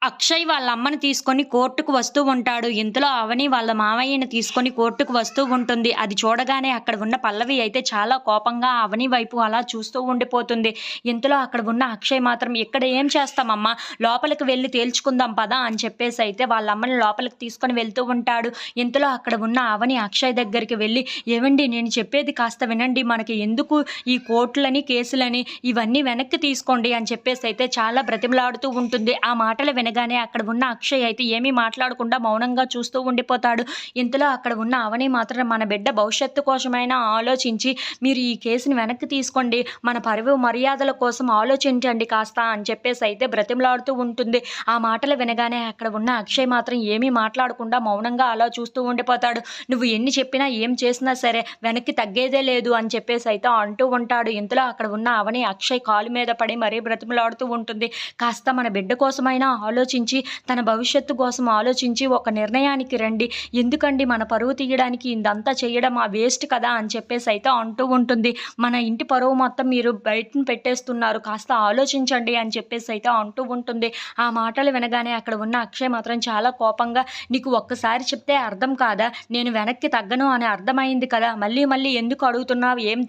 అక్షయ్ వాళ్ళ అమ్మని తీసుకొని కోర్టుకు వస్తూ ఉంటాడు. ఇంతలో అవని వాళ్ళ మావయ్యని తీసుకొని కోర్టుకు వస్తూ ఉంటుంది. అది చూడగానే అక్కడ ఉన్న పల్లవి అయితే చాలా కోపంగా అవని వైపు అలా చూస్తూ ఉండిపోతుంది. ఇంతలో అక్కడ ఉన్న అక్షయ్ మాత్రం "ఇక్కడ ఏం చేస్తామమ్మా? లోపలికి వెళ్లి తేల్చుకుందాం పద" అని చెప్పేసి అయితే వాళ్ళ అమ్మని లోపలికి తీసుకొని వెళ్తూ ఉంటాడు. ఇంతలో అక్కడ ఉన్న అవని అక్షయ్ దగ్గరికి వెళ్ళి "ఏవండీ, నేను చెప్పేది కాస్త వినండి. మనకి ఎందుకు ఈ కోర్టులని, కేసులని, ఇవన్నీ వెనక్కి తీసుకోండి" అని చెప్పేసి అయితే చాలా బ్రతిమలాడుతూ ఉంటుంది. ఆ మాటలు వినగానే అక్కడ ఉన్న అక్షయ్ అయితే ఏమీ మాట్లాడకుండా మౌనంగా చూస్తూ ఉండిపోతాడు. ఇంతలో అక్కడ ఉన్న అవని మాత్రం "మన బిడ్డ భవిష్యత్తు కోసమైనా ఆలోచించి మీరు ఈ కేసుని వెనక్కి తీసుకోండి. మన పరువు మర్యాదల కోసం ఆలోచించండి కాస్త" అని చెప్పేసి అయితే బ్రతిమలాడుతూ ఉంటుంది. ఆ మాటలు వినగానే అక్కడ ఉన్న అక్షయ్ మాత్రం ఏమీ మాట్లాడకుండా మౌనంగా అలా చూస్తూ ఉండిపోతాడు. "నువ్వు ఎన్ని చెప్పినా ఏం చేసినా సరే వెనక్కి తగ్గేదే లేదు" అని చెప్పేసి అయితే అంటూ ఉంటాడు. ఇంతలో అక్కడ ఉన్న అవని అక్షయ్ కాలు మీద పడి మరీ బ్రతిమలాడుతూ ఉంటుంది. "కాస్త మన బిడ్డ కోసమైనా ఆలోచించి, తన భవిష్యత్తు కోసం ఆలోచించి ఒక నిర్ణయానికి రండి. ఎందుకండి మన పరువు తీయడానికి ఇదంతా చేయడం వేస్ట్ కదా" అని చెప్పేసి అయితే అంటూ ఉంటుంది. "మన ఇంటి పరువు మొత్తం మీరు బయటన పెట్టేస్తున్నారు. కాస్త ఆలోచించండి" అని చెప్పేసి అయితే అంటూ ఉంటుంది. ఆ మాటలు వినగానే అక్కడ ఉన్న అక్షయ్ మాత్రం చాలా కోపంగా "నీకు ఒక్కసారి చెప్తే అర్థం కాదా? నేను వెనక్కి తగ్గను అని అర్థమైంది కదా! మళ్ళీ మళ్ళీ ఎందుకు అడుగుతున్నావు? ఏం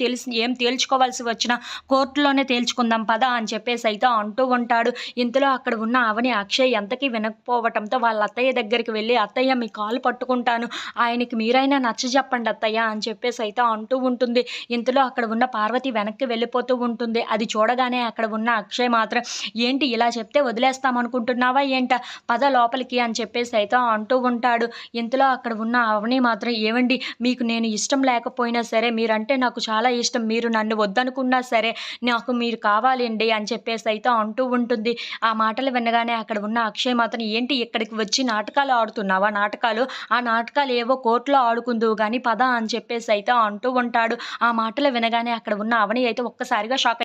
తేల్చుకోవాల్సి వచ్చినా కోర్టులోనే తేల్చుకుందాం పద" అని చెప్పేసి అయితే అంటూ ఉంటాడు. ఇంతలో అక్కడ ఉన్న అవని అక్షయ్ ఎంతకీ వినకపోవటంతో వాళ్ళ అత్తయ్య దగ్గరికి వెళ్ళి "అత్తయ్య, మీ కాలు పట్టుకుంటాను. ఆయనకి మీరైనా నచ్చజెప్పండి అత్తయ్య" అని చెప్పేసి అయితే అంటూ ఉంటుంది. ఇంతలో అక్కడ ఉన్న పార్వతి వెనక్కి వెళ్ళిపోతూ ఉంటుంది. అది చూడగానే అక్కడ ఉన్న అక్షయ్ మాత్రం "ఏంటి ఇలా చెప్తే వదిలేస్తామనుకుంటున్నావా ఏంట? పద లోపలికి" అని చెప్పేసి అయితే అంటూ ఉంటాడు. ఇంతలో అక్కడ ఉన్న అవని మాత్రం "ఏవండి, మీకు నేను ఇష్టం లేకపోయినా సరే మీరంటే నాకు చాలా ఇష్టం. మీరు నన్ను వద్దనుకున్నా సరే నాకు మీరు కావాలండి" అని చెప్పేసి అయితే అంటూ ఉంటుంది. ఆ మాటలు వినగానే అక్కడ ఉన్న అక్షయ్ మాత్రం "ఏంటి ఇక్కడికి వచ్చి నాటకాలు ఆడుతున్నావా నాటకాలు? ఆ నాటకాలు ఏవో కోర్టులో ఆడుకుందువు గాని పద" అని చెప్పేసి అయితే అంటూ ఉంటాడు. ఆ మాటలు వినగానే అక్కడ ఉన్న అవని అయితే ఒక్కసారిగా షాక్